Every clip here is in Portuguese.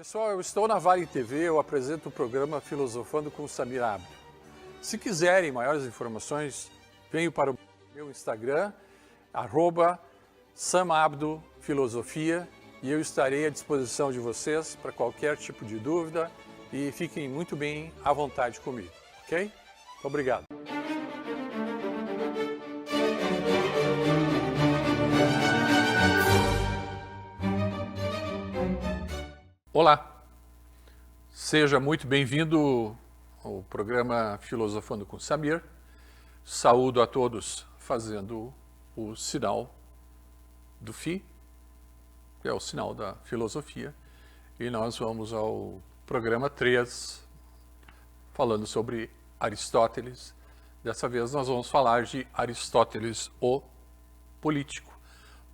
Pessoal, eu estou na Vale TV, eu apresento o programa Filosofando com Samir Abdo. Se quiserem maiores informações, venham para o meu Instagram, @samabdofilosofia, e eu estarei à disposição de vocês para qualquer tipo de dúvida e fiquem muito bem à vontade comigo, ok? Obrigado. Olá, seja muito bem-vindo ao programa Filosofando com Samir. Saúdo a todos fazendo o sinal do Fi, que é o sinal da filosofia, e nós vamos ao programa 3, falando sobre Aristóteles. Dessa vez nós vamos falar de Aristóteles, o político.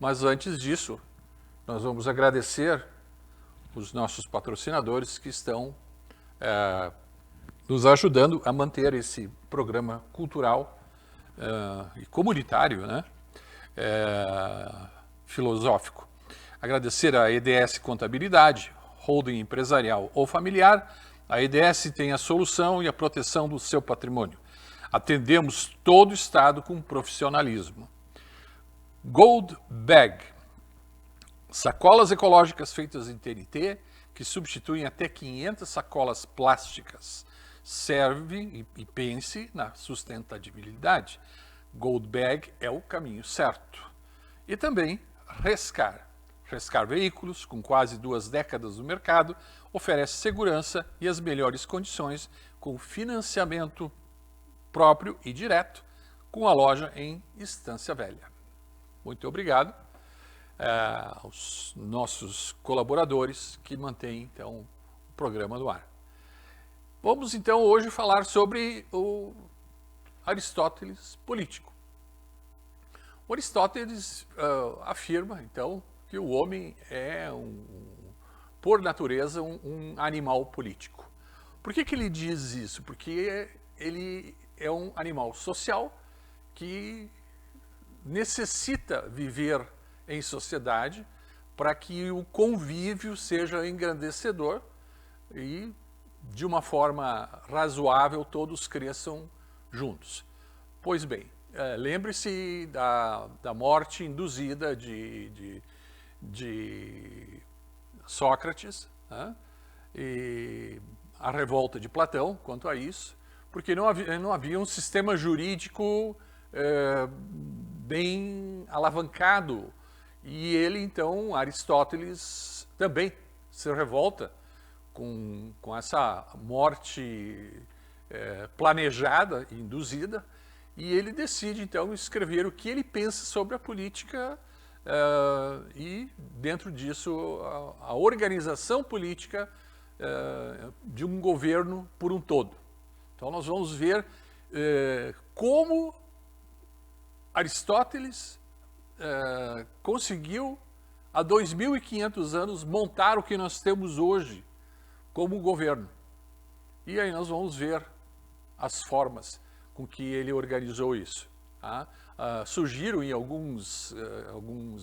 Mas antes disso, nós vamos agradecer os nossos patrocinadores que estão nos ajudando a manter esse programa cultural e comunitário, né? Filosófico. Agradecer a EDS Contabilidade, holding empresarial ou familiar. A EDS tem a solução e a proteção do seu patrimônio. Atendemos todo o estado com profissionalismo. Gold Bag, sacolas ecológicas feitas em TNT, que substituem até 500 sacolas plásticas. Serve e pense na sustentabilidade. Gold Bag é o caminho certo. E também Rescar. Rescar Veículos, com quase 2 décadas no mercado, oferece segurança e as melhores condições com financiamento próprio e direto, com a loja em Estância Velha. Muito obrigado aos nossos colaboradores que mantêm, então, o programa no ar. Vamos, então, hoje falar sobre o Aristóteles político. O Aristóteles afirma, então, que o homem é, por natureza, um animal político. Por que ele diz isso? Porque ele é um animal social que necessita viver em sociedade para que o convívio seja engrandecedor e, de uma forma razoável, todos cresçam juntos. Pois bem, lembre-se da morte induzida de Sócrates, né? E a revolta de Platão quanto a isso, porque não havia um sistema jurídico bem alavancado. E ele, então, Aristóteles, também se revolta com essa morte planejada e induzida, e ele decide, então, escrever o que ele pensa sobre a política e, dentro disso, a organização política de um governo por um todo. Então, nós vamos ver como Aristóteles conseguiu, há 2.500 anos, montar o que nós temos hoje como governo. E aí nós vamos ver as formas com que ele organizou isso. Tá? Surgiram em alguns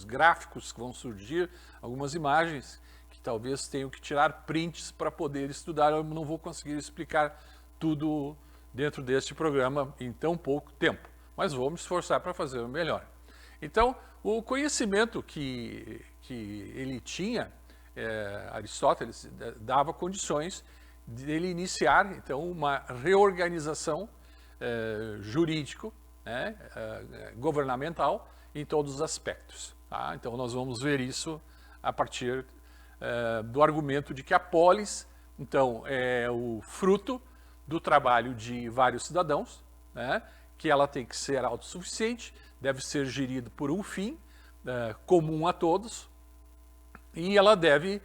gráficos que vão surgir, algumas imagens que talvez tenham que tirar prints para poder estudar. Eu não vou conseguir explicar tudo dentro deste programa em tão pouco tempo, mas vou me esforçar para fazer o melhor. Então, o conhecimento que ele tinha, Aristóteles, dava condições de ele iniciar, então, uma reorganização jurídico, né, governamental, em todos os aspectos. Tá? Então, nós vamos ver isso a partir do argumento de que a polis, então, é o fruto do trabalho de vários cidadãos, né, que ela tem que ser autossuficiente, deve ser gerido por um fim comum a todos, e ela deve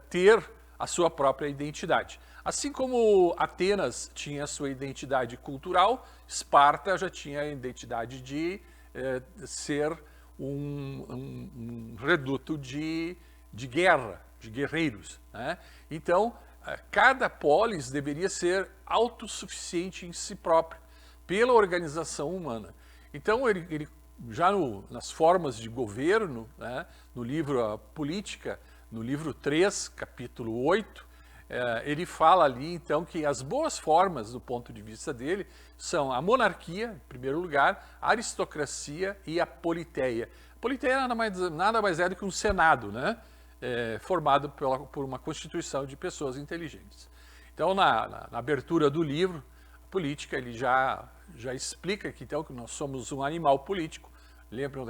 ter a sua própria identidade. Assim como Atenas tinha a sua identidade cultural, Esparta já tinha a identidade de ser um reduto de guerra, de guerreiros, né? Então, cada polis deveria ser autossuficiente em si própria, pela organização humana. Então, ele já nas formas de governo, né, no livro A Política, no livro 3, capítulo 8, ele fala ali, então, que as boas formas, do ponto de vista dele, são a monarquia, em primeiro lugar, a aristocracia e a politeia. A politeia nada mais é do que um senado, né? Formado por uma constituição de pessoas inteligentes. Então, na abertura do livro, a política, ele já explica que, então, que nós somos um animal político. Lembram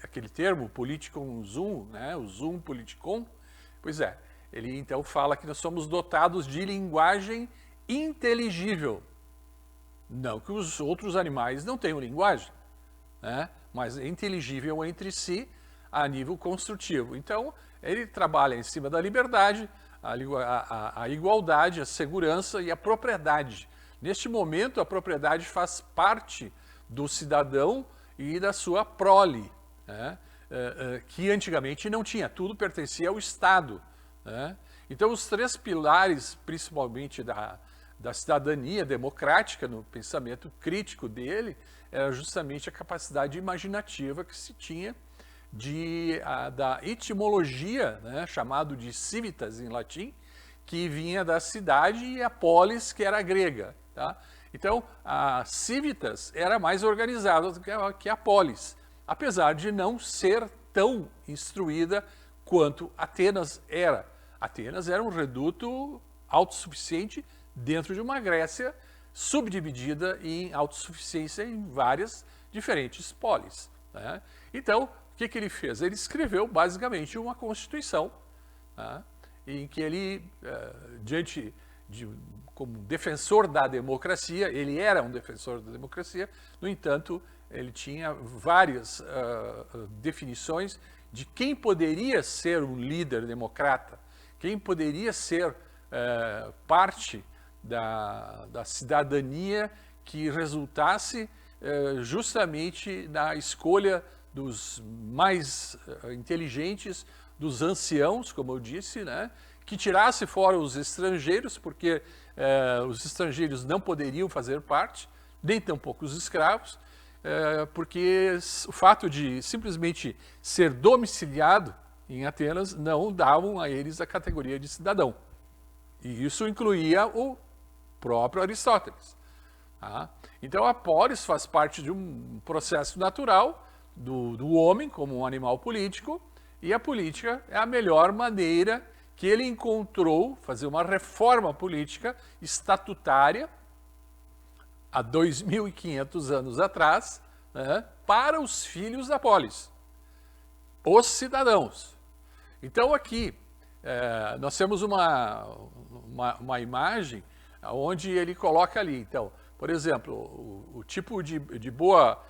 aquele termo, politicum sum, né? O sum politikon? Pois é, ele então fala que nós somos dotados de linguagem inteligível. Não que os outros animais não tenham linguagem, né? Mas é inteligível entre si a nível construtivo. Então, ele trabalha em cima da liberdade, a igualdade, a segurança e a propriedade. Neste momento, a propriedade faz parte do cidadão e da sua prole, né? Que antigamente não tinha, tudo pertencia ao Estado, né? Então, os três pilares, principalmente da cidadania democrática, no pensamento crítico dele, era justamente a capacidade imaginativa que se tinha da etimologia, né, chamado de civitas em latim, que vinha da cidade, e a polis, que era grega. Tá? Então, a civitas era mais organizada do que a polis, apesar de não ser tão instruída quanto Atenas era. Atenas era um reduto autossuficiente dentro de uma Grécia subdividida em autossuficiência em várias diferentes polis, né? Então, o que ele fez? Ele escreveu basicamente uma constituição, né, em que ele, como defensor da democracia, ele era um defensor da democracia, no entanto, ele tinha várias definições de quem poderia ser um líder democrata, quem poderia ser parte da cidadania que resultasse justamente na escolha dos mais inteligentes, dos anciãos, como eu disse, né? Que tirasse fora os estrangeiros, porque os estrangeiros não poderiam fazer parte, nem tampouco os escravos, porque o fato de simplesmente ser domiciliado em Atenas não davam a eles a categoria de cidadão. E isso incluía o próprio Aristóteles. Tá? Então a polis faz parte de um processo natural do homem como um animal político, e a política é a melhor maneira que ele encontrou fazer uma reforma política estatutária há 2.500 anos atrás, né, para os filhos da polis, os cidadãos. Então aqui nós temos uma imagem onde ele coloca ali, então, por exemplo, o tipo de boa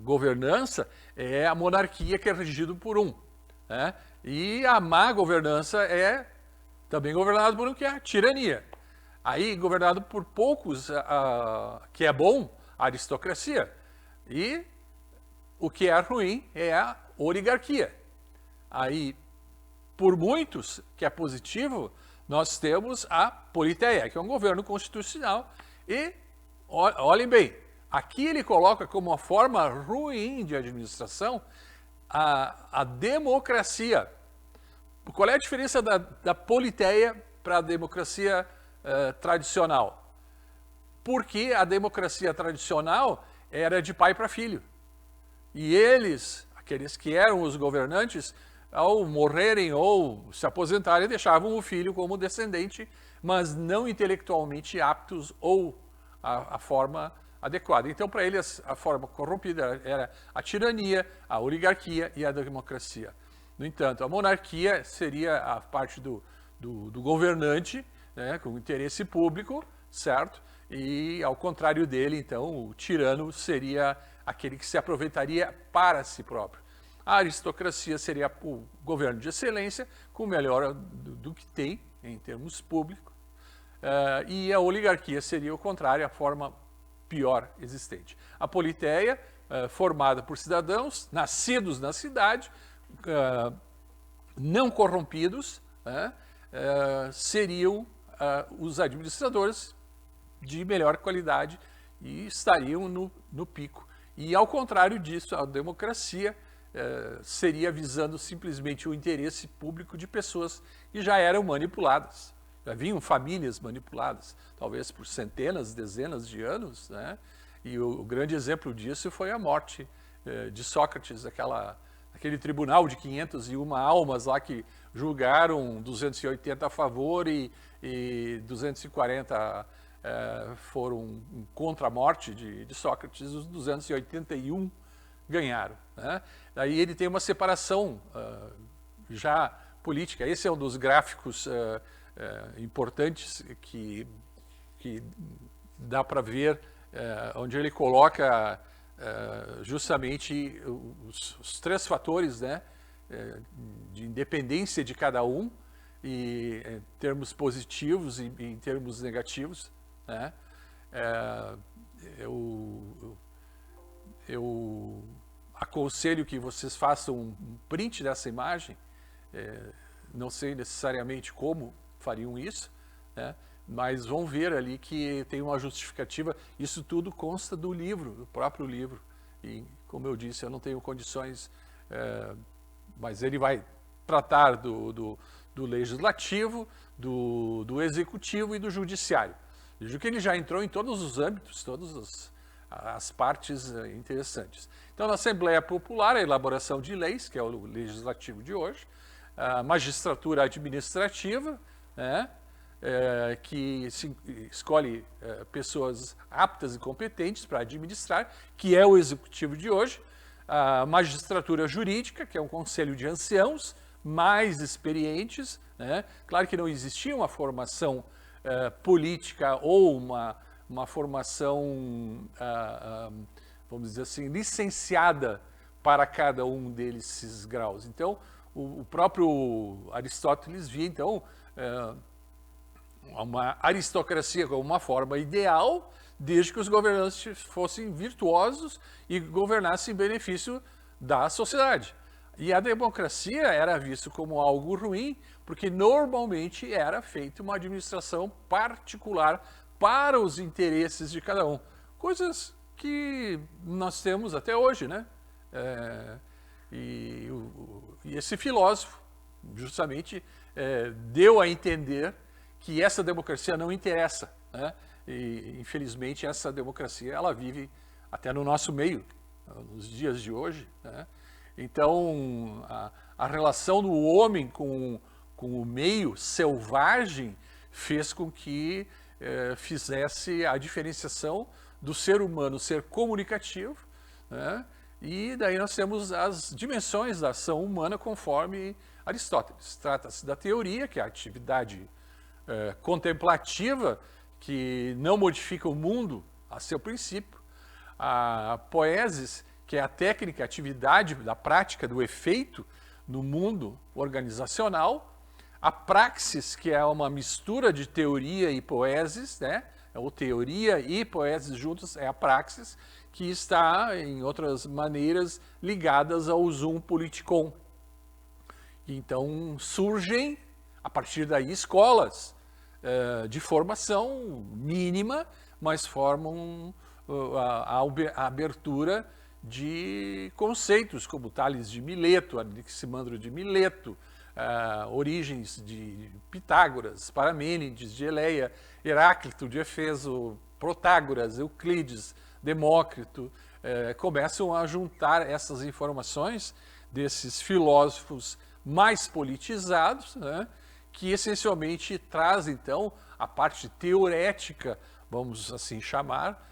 governança é a monarquia, que é regido por um, né? E a má governança é também governada por um, que é a tirania. Aí, governado por poucos, que é bom, a aristocracia. E o que é ruim é a oligarquia. Aí, por muitos, que é positivo, nós temos a politeia, que é um governo constitucional. E, olhem bem, aqui ele coloca como uma forma ruim de administração a democracia. Qual é a diferença da politeia para a democracia tradicional? Porque a democracia tradicional era de pai para filho. E eles, aqueles que eram os governantes, ao morrerem ou se aposentarem, deixavam o filho como descendente, mas não intelectualmente aptos ou a forma adequada. Então, para eles, a forma corrompida era a tirania, a oligarquia e a democracia. No entanto, a monarquia seria a parte do governante, né, com interesse público, certo? E, ao contrário dele, então, o tirano seria aquele que se aproveitaria para si próprio. A aristocracia seria o governo de excelência, com o melhor do que tem em termos públicos, e a oligarquia seria o contrário, a forma pior existente. A politeia, formada por cidadãos nascidos na cidade, não corrompidos, seriam os administradores de melhor qualidade e estariam no pico. E, ao contrário disso, a democracia seria visando simplesmente o interesse público de pessoas que já eram manipuladas. Já vinham famílias manipuladas, talvez por centenas, dezenas de anos, né? E o grande exemplo disso foi a morte de Sócrates, aquele tribunal de 501 almas lá que julgaram 280 a favor e 240 foram contra a morte de Sócrates, os 281 ganharam, né? Daí ele tem uma separação já política. Esse é um dos gráficos importantes que dá para ver, onde ele coloca justamente os três fatores, né, de independência de cada um, e em termos positivos e em termos negativos, né? Eu aconselho que vocês façam um print dessa imagem, não sei necessariamente como fariam isso, né? Mas vão ver ali que tem uma justificativa. Isso tudo consta do livro, do próprio livro. E, como eu disse, eu não tenho condições, mas ele vai tratar do legislativo, do executivo e do judiciário. Veja que ele já entrou em todos os âmbitos, todas as partes interessantes. Então, na Assembleia Popular, a elaboração de leis, que é o legislativo de hoje, a magistratura administrativa, né, que escolhe pessoas aptas e competentes para administrar, que é o executivo de hoje, a magistratura jurídica, que é um conselho de anciãos mais experientes, né? Claro que não existia uma formação política ou uma formação, vamos dizer assim, licenciada para cada um desses graus. Então, o próprio Aristóteles via, então, uma aristocracia como uma forma ideal, desde que os governantes fossem virtuosos e governassem em benefício da sociedade. E a democracia era vista como algo ruim, porque normalmente era feita uma administração particular para os interesses de cada um. Coisas que nós temos até hoje, né? E esse filósofo, justamente, deu a entender que essa democracia não interessa, né? E, infelizmente, essa democracia, ela vive até no nosso meio, nos dias de hoje, né? Então, a relação do homem com o meio selvagem fez com que fizesse a diferenciação do ser humano ser comunicativo, né? E daí nós temos as dimensões da ação humana conforme Aristóteles. Trata-se da teoria, que é a atividade contemplativa, que não modifica o mundo a seu princípio. A poiesis, que é a técnica, a atividade da prática do efeito no mundo organizacional. A praxis, que é uma mistura de teoria e poiesis, né? Ou teoria e poiesis juntos, é a praxis, que está, em outras maneiras, ligadas ao zoom politikon. Então, surgem, a partir daí, escolas de formação mínima, mas formam a abertura de conceitos como Tales de Mileto, Anaximandro de Mileto, origens de Pitágoras, Parmênides de Eleia, Heráclito de Éfeso, Protágoras, Euclides, Demócrito, começam a juntar essas informações desses filósofos mais politizados, né, que essencialmente traz, então, a parte teorética, vamos assim chamar,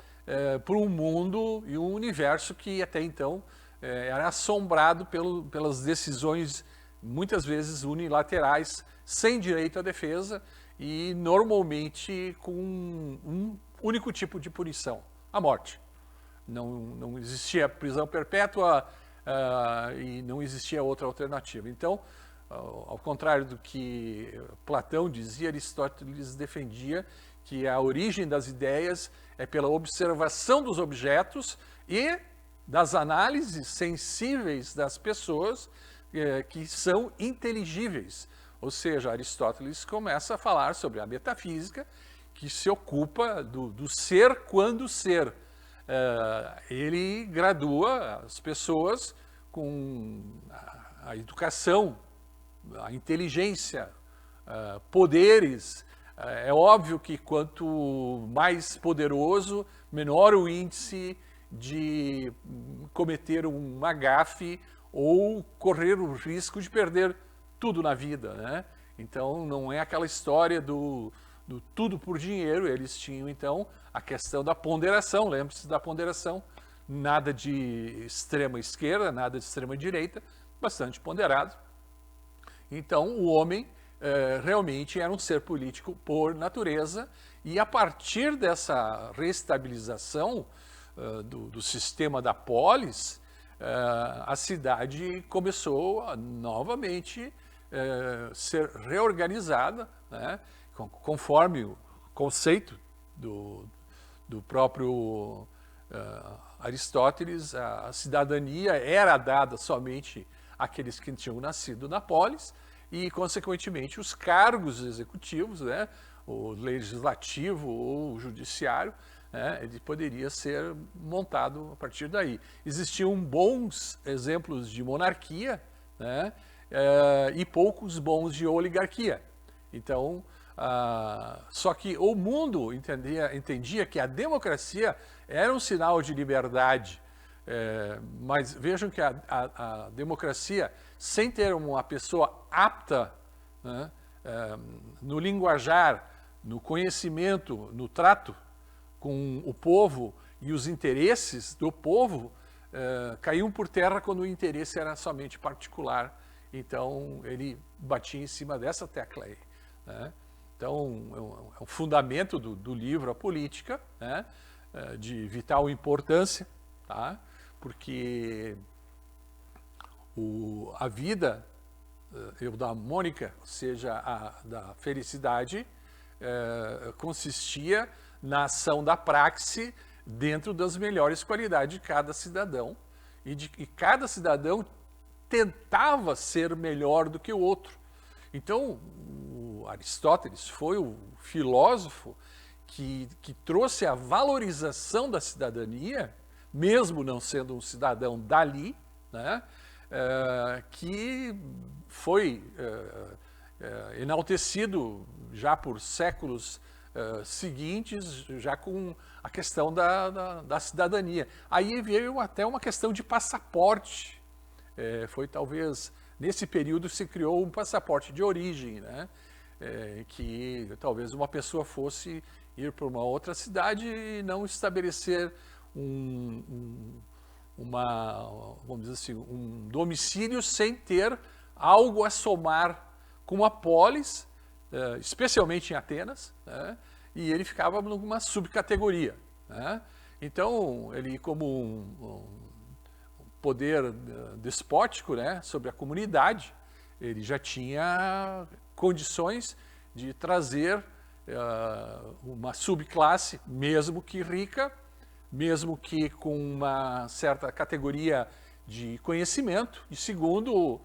para um mundo e um universo que até então era assombrado pelas decisões, muitas vezes unilaterais, sem direito à defesa e normalmente com um único tipo de punição, a morte. Não existia prisão perpétua e não existia outra alternativa. Então, ao contrário do que Platão dizia, Aristóteles defendia que a origem das ideias é pela observação dos objetos e das análises sensíveis das pessoas que são inteligíveis. Ou seja, Aristóteles começa a falar sobre a metafísica, que se ocupa do ser quando ser. Ele gradua as pessoas com a educação, a inteligência, poderes. É óbvio que quanto mais poderoso, menor o índice de cometer uma gafe ou correr o risco de perder tudo na vida, né? Então não é aquela história do tudo por dinheiro. Eles tinham então a questão da ponderação, lembre-se da ponderação, nada de extrema esquerda, nada de extrema direita, bastante ponderado. Então o homem realmente era um ser político por natureza, e a partir dessa reestabilização do sistema da polis, a cidade começou a novamente ser reorganizada, né, conforme o conceito do próprio Aristóteles. A cidadania era dada somente àqueles que tinham nascido na polis, e, consequentemente, os cargos executivos, né, o legislativo ou o judiciário, né, ele poderia ser montado a partir daí. Existiam bons exemplos de monarquia, né, e poucos bons de oligarquia. Então, só que o mundo entendia que a democracia era um sinal de liberdade. Mas vejam que a democracia, sem ter uma pessoa apta, né, no linguajar, no conhecimento, no trato com o povo e os interesses do povo, caíam por terra quando o interesse era somente particular. Então ele batia em cima dessa tecla aí, né? Então é um fundamento do livro A Política, né, de vital importância, tá? Porque a vida eudamônica, ou seja, da felicidade, consistia na ação da praxe dentro das melhores qualidades de cada cidadão, e cada cidadão tentava ser melhor do que o outro. Então, o Aristóteles foi o filósofo que trouxe a valorização da cidadania, mesmo não sendo um cidadão dali, né, que foi enaltecido já por séculos seguintes, já com a questão da cidadania. Aí veio até uma questão de passaporte. Foi talvez nesse período se criou um passaporte de origem, né, que talvez uma pessoa fosse ir para uma outra cidade e não estabelecer vamos dizer assim, um domicílio sem ter algo a somar com a polis, especialmente em Atenas, né, e ele ficava numa subcategoria, né? Então, ele, como um poder despótico, né, sobre a comunidade, ele já tinha condições de trazer uma subclasse, mesmo que rica, mesmo que com uma certa categoria de conhecimento, e segundo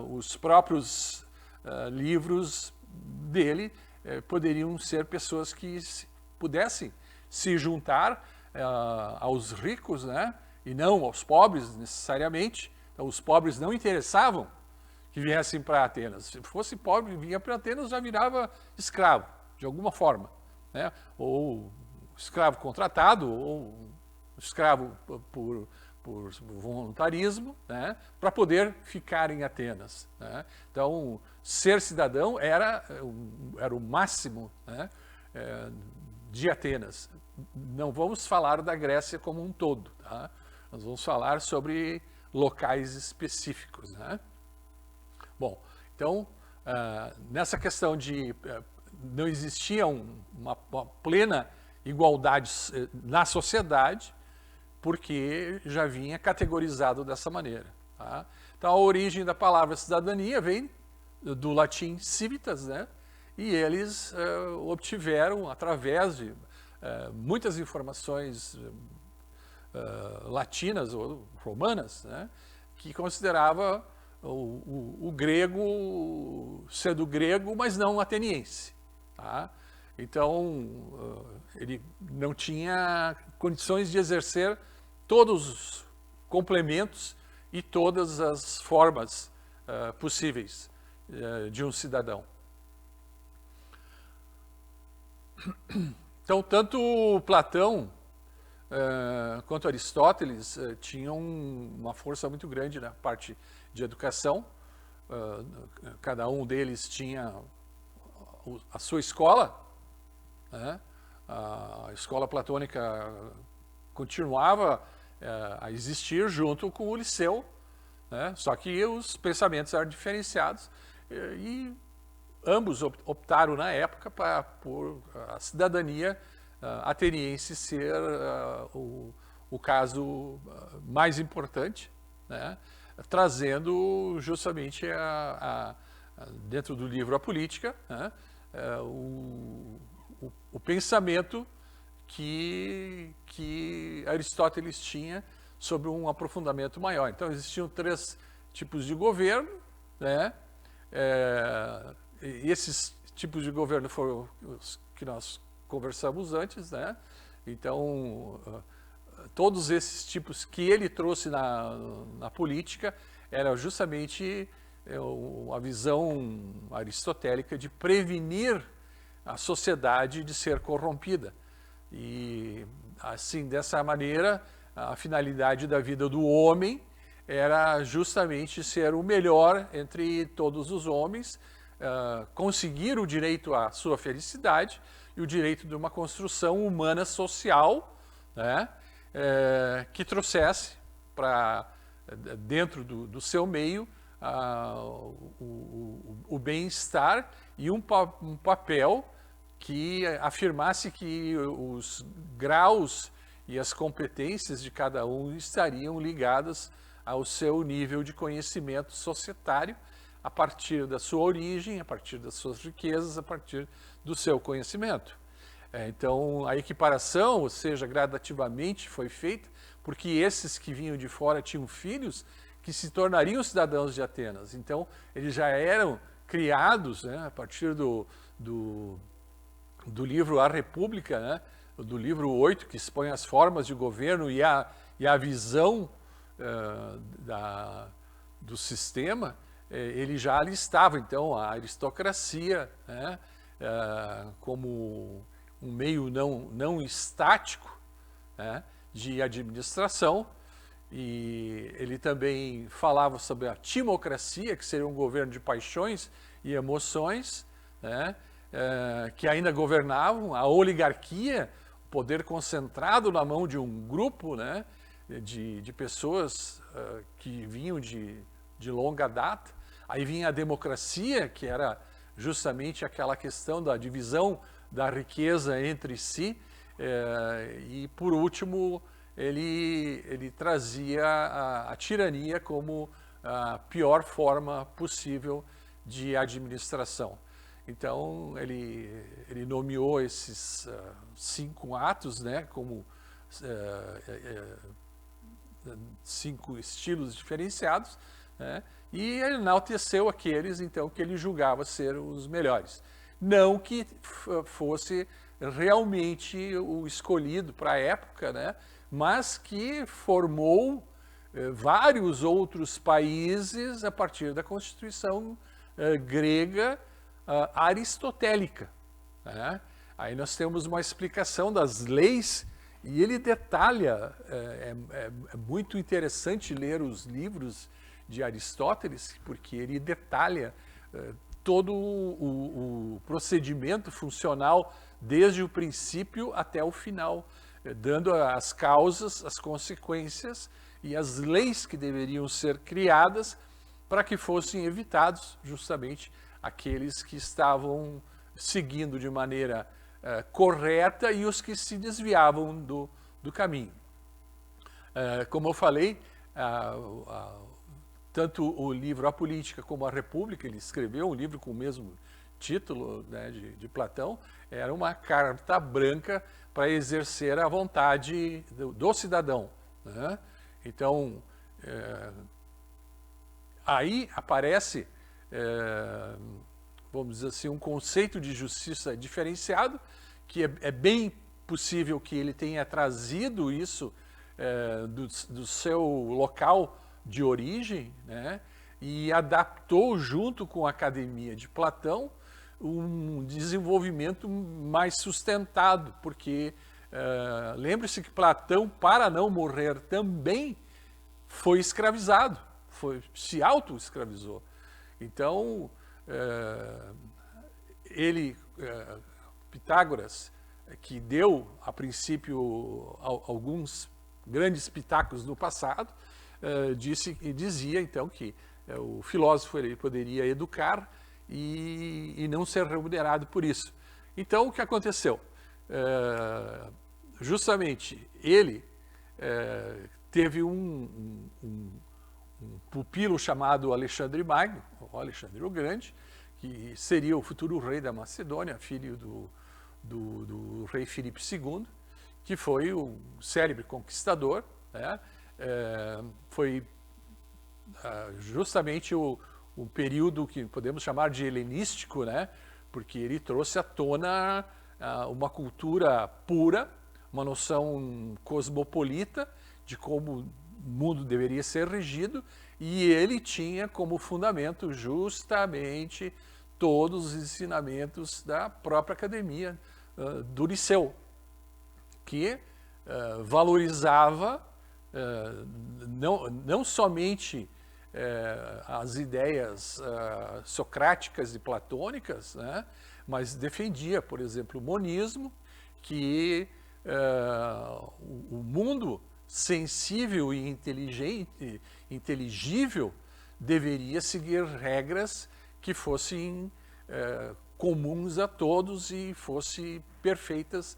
os próprios livros dele, poderiam ser pessoas que pudessem se juntar aos ricos, né, e não aos pobres necessariamente. Então, os pobres não interessavam que viessem para Atenas. Se fosse pobre e vinha para Atenas, já virava escravo, de alguma forma, né? Ou escravo contratado, ou escravo por voluntarismo, né, para poder ficar em Atenas, né? Então, ser cidadão era o máximo, né, de Atenas. Não vamos falar da Grécia como um todo, tá? Nós vamos falar sobre locais específicos, né? Bom, então, nessa questão de não existia uma plena igualdade na sociedade, porque já vinha categorizado dessa maneira, tá? Então, a origem da palavra cidadania vem do latim civitas, né? E eles obtiveram, através de muitas informações latinas ou romanas, né, que considerava o grego sendo grego, mas não ateniense, tá? Então, ele não tinha condições de exercer todos os complementos e todas as formas possíveis de um cidadão. Então, tanto Platão quanto Aristóteles tinham uma força muito grande na parte de educação. Cada um deles tinha a sua escola, né? A escola platônica continuava a existir junto com o Liceu, né? Só que os pensamentos eram diferenciados e ambos optaram na época por a cidadania ateniense ser o caso mais importante, né? Trazendo justamente dentro do livro A Política, né? O pensamento que Aristóteles tinha sobre um aprofundamento maior. Então existiam 3 tipos de governo, né? Esses tipos de governo foram os que nós conversamos antes, né? Então todos esses tipos que ele trouxe na política era justamente a visão aristotélica de prevenir a sociedade de ser corrompida. E assim, dessa maneira, a finalidade da vida do homem era justamente ser o melhor entre todos os homens, conseguir o direito à sua felicidade e o direito de uma construção humana social, né? Que trouxesse para dentro do seu meio o bem-estar e um papel que afirmasse que os graus e as competências de cada um estariam ligadas ao seu nível de conhecimento societário, a partir da sua origem, a partir das suas riquezas, a partir do seu conhecimento. Então, a equiparação, ou seja, gradativamente foi feita, porque esses que vinham de fora tinham filhos que se tornariam cidadãos de Atenas. Então, eles já eram criados, né, a partir do livro A República, né, do livro 8, que expõe as formas de governo e a visão do sistema, ele já alistava, então, a aristocracia, né, como um meio não estático, né, de administração, e ele também falava sobre a timocracia, que seria um governo de paixões e emoções, né, que ainda governavam, a oligarquia, o poder concentrado na mão de um grupo, né, de pessoas que vinham de longa data. Aí vinha a democracia, que era justamente aquela questão da divisão da riqueza entre si, e por último ele trazia a tirania como a pior forma possível de administração. Então ele nomeou esses 5 atos, né, como 5 estilos diferenciados, né, e ele enalteceu aqueles, então, que ele julgava ser os melhores. Não que fosse realmente o escolhido para a época, né, mas que formou vários outros países a partir da Constituição grega aristotélica, né? Aí nós temos uma explicação das leis e ele detalha, é muito interessante ler os livros de Aristóteles, porque ele detalha todo o procedimento funcional desde o princípio até o final, dando as causas, as consequências e as leis que deveriam ser criadas para que fossem evitados justamente aqueles que estavam seguindo de maneira correta e os que se desviavam do caminho. Como eu falei, tanto o livro A Política como A República, ele escreveu um livro com o mesmo título, né, de Platão, era uma carta branca para exercer a vontade do cidadão, né? Então, aí aparece, vamos dizer assim, um conceito de justiça diferenciado, que é bem possível que ele tenha trazido isso do seu local de origem, né, e adaptou junto com a Academia de Platão um desenvolvimento mais sustentado, porque lembre-se que Platão, para não morrer, também foi escravizado, se auto-escravizou. Então, Pitágoras, que deu, a princípio, alguns grandes pitacos no passado, dizia, então, que o filósofo ele poderia educar e não ser remunerado por isso. Então, o que aconteceu? Justamente, ele teve um pupilo chamado Alexandre Magno, ou Alexandre o Grande, que seria o futuro rei da Macedônia, filho do rei Filipe II, que foi um célebre conquistador, né? Foi justamente o período que podemos chamar de helenístico, né? Porque ele trouxe à tona uma cultura pura, uma noção cosmopolita de como o mundo deveria ser regido, e ele tinha como fundamento justamente todos os ensinamentos da própria academia do Liceu, que valorizava não somente as ideias socráticas e platônicas, né, mas defendia, por exemplo, o monismo, que o mundo sensível e inteligível deveria seguir regras que fossem comuns a todos e fossem perfeitas,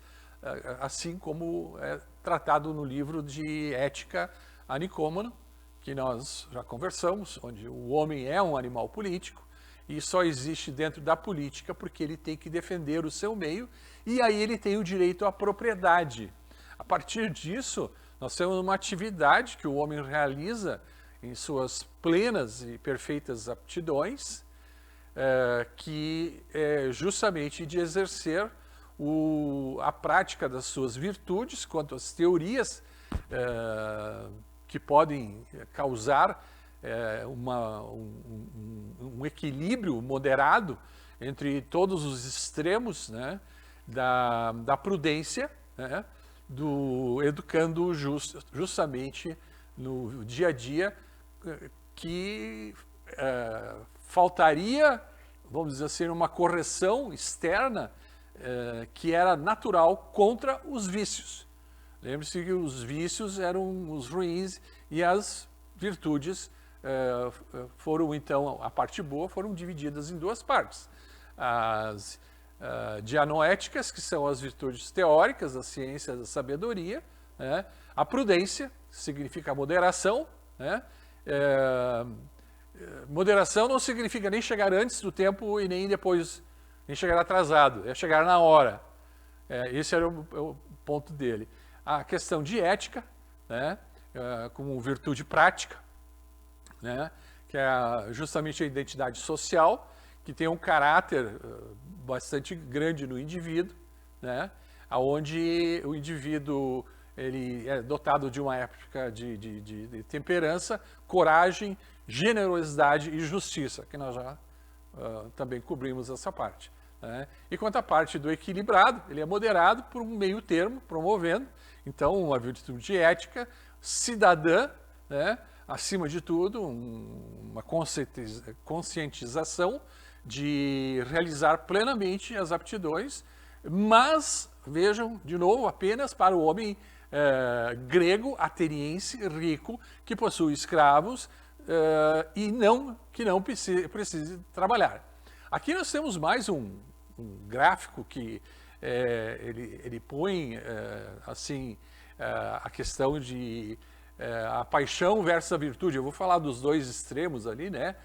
assim como é tratado no livro de Ética a Nicômaco, que nós já conversamos, onde o homem é um animal político e só existe dentro da política porque ele tem que defender o seu meio, e aí ele tem o direito à propriedade. A partir disso, nós temos uma atividade que o homem realiza em suas plenas e perfeitas aptidões, que é justamente de exercer a prática das suas virtudes quanto às teorias que podem causar um equilíbrio moderado entre todos os extremos, né, da prudência, né, educando justamente no dia a dia, que faltaria, vamos dizer assim, uma correção externa que era natural contra os vícios. Lembre-se que os vícios eram os ruins e as virtudes foram, então, a parte boa, foram divididas em duas partes. As dianoéticas, que são as virtudes teóricas, a ciência da sabedoria, né? A prudência, que significa a moderação, né? Moderação não significa nem chegar antes do tempo e nem depois, nem chegar atrasado, é chegar na hora. Esse era o ponto dele. A questão de ética, né, como virtude prática, né, que é justamente a identidade social, que tem um caráter bastante grande no indivíduo, né, onde o indivíduo ele é dotado de uma época de temperança, coragem, generosidade e justiça, que nós já também cobrimos essa parte. Né? E quanto à parte do equilibrado, ele é moderado por um meio termo, promovendo, então, uma virtude ética, cidadã, né? Acima de tudo, uma conscientização de realizar plenamente as aptidões, mas, vejam, de novo, apenas para o homem grego, ateniense, rico, que possui escravos e que não precise trabalhar. Aqui nós temos mais um gráfico que ele põe assim a questão de a paixão versus a virtude. Eu vou falar dos dois extremos ali, né?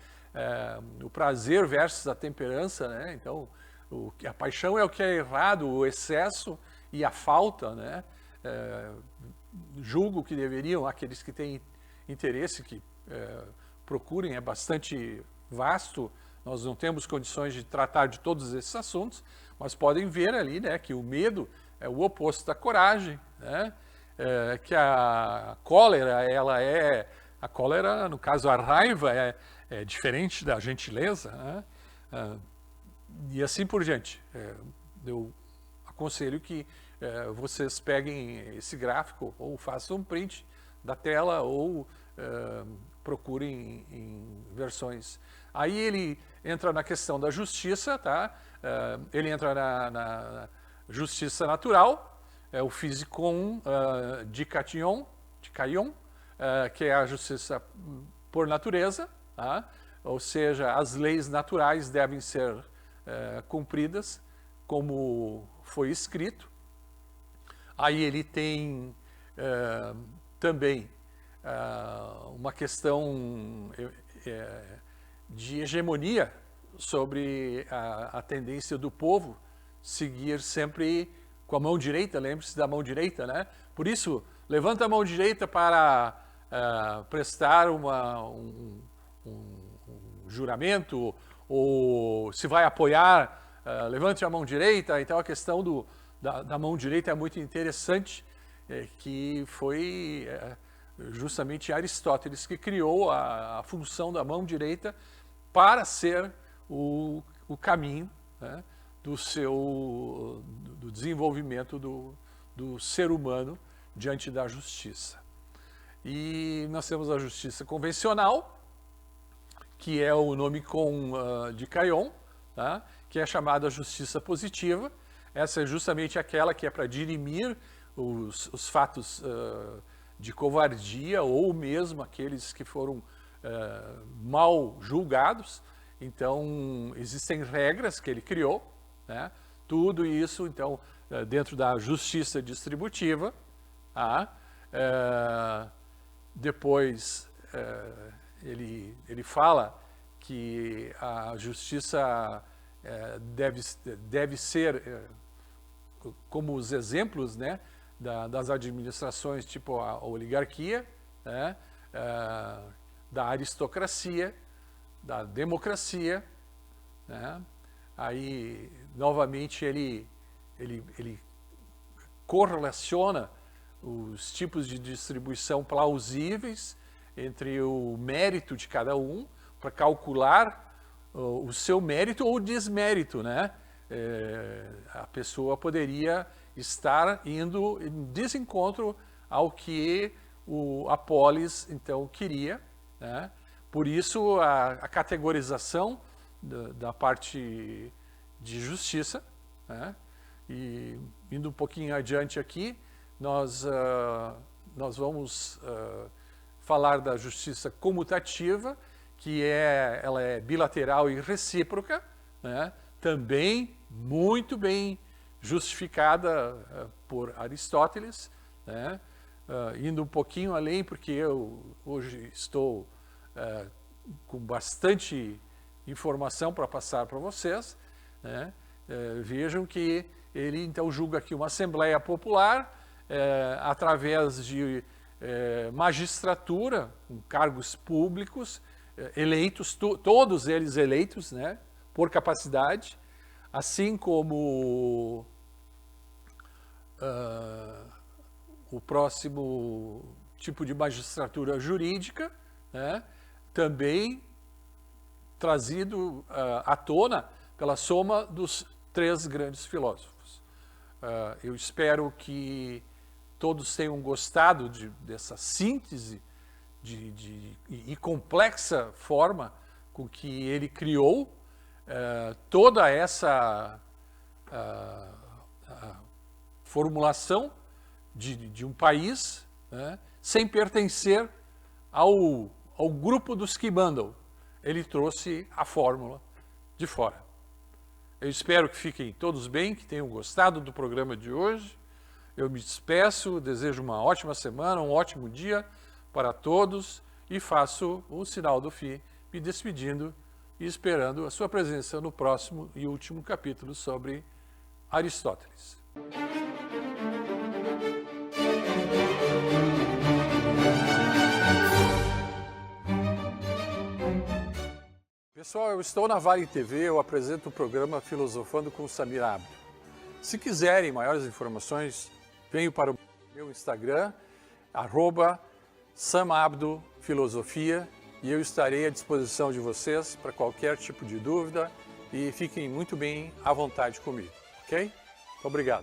O prazer versus a temperança, né? Então, a paixão é o que é errado, o excesso e a falta, né? Julgo que deveriam, aqueles que têm interesse, que procurem, é bastante vasto. Nós não temos condições de tratar de todos esses assuntos, mas podem ver ali, né, que o medo é o oposto da coragem, né, que a cólera ela é A cólera, no caso, a raiva é diferente da gentileza, né? E assim por diante. Eu aconselho que vocês peguem esse gráfico ou façam um print da tela ou procurem em versões. Aí ele entra na questão da justiça, tá? Ele entra na justiça natural, o physikon dikaion, que é a justiça por natureza, tá? Ou seja, as leis naturais devem ser cumpridas como foi escrito. Aí ele tem também uma questão de hegemonia sobre a tendência do povo seguir sempre com a mão direita, lembre-se da mão direita, né? Por isso, levanta a mão direita para prestar um juramento, ou se vai apoiar, levante a mão direita. Então a questão da mão direita é muito interessante, que foi justamente Aristóteles que criou a função da mão direita para ser o caminho, né, do desenvolvimento do ser humano diante da justiça. E nós temos a justiça convencional, que é o nome de Caion, tá? Que é chamada justiça positiva. Essa é justamente aquela que é para dirimir os fatos de covardia ou mesmo aqueles que foram mal julgados. Então, existem regras que ele criou, né? Tudo isso, então, dentro da justiça distributiva. Tá? Depois, ele fala que a justiça deve ser, como os exemplos, né, das administrações, tipo a oligarquia, né, da aristocracia, da democracia, né? Aí, novamente, ele correlaciona os tipos de distribuição plausíveis entre o mérito de cada um para calcular o seu mérito ou desmérito, né? A pessoa poderia estar indo em desencontro ao que a polis, então, queria, né? Por isso, a categorização da parte de justiça, né? E indo um pouquinho adiante aqui, nós vamos falar da justiça comutativa, que ela é bilateral e recíproca, né? Também muito bem justificada por Aristóteles, né? Indo um pouquinho além, porque eu hoje estou com bastante informação para passar para vocês, né? Vejam que ele então julga aqui uma Assembleia Popular através de magistratura, com cargos públicos, eleitos, todos eles eleitos, né, por capacidade, assim como o próximo tipo de magistratura jurídica, né, também trazido à tona pela soma dos três grandes filósofos. Eu espero que todos tenham gostado dessa síntese e complexa forma com que ele criou toda essa formulação de um país, né, sem pertencer ao grupo dos que mandam. Ele trouxe a fórmula de fora. Eu espero que fiquem todos bem, que tenham gostado do programa de hoje. Eu me despeço, desejo uma ótima semana, um ótimo dia para todos e faço o sinal do fim, me despedindo e esperando a sua presença no próximo e último capítulo sobre Aristóteles. Pessoal, eu estou na Vale TV, eu apresento o programa Filosofando com Samir Abdo. Se quiserem maiores informações, venham para o meu Instagram, Sam Abdo Filosofia, e eu estarei à disposição de vocês para qualquer tipo de dúvida e fiquem muito bem à vontade comigo, ok? Obrigado.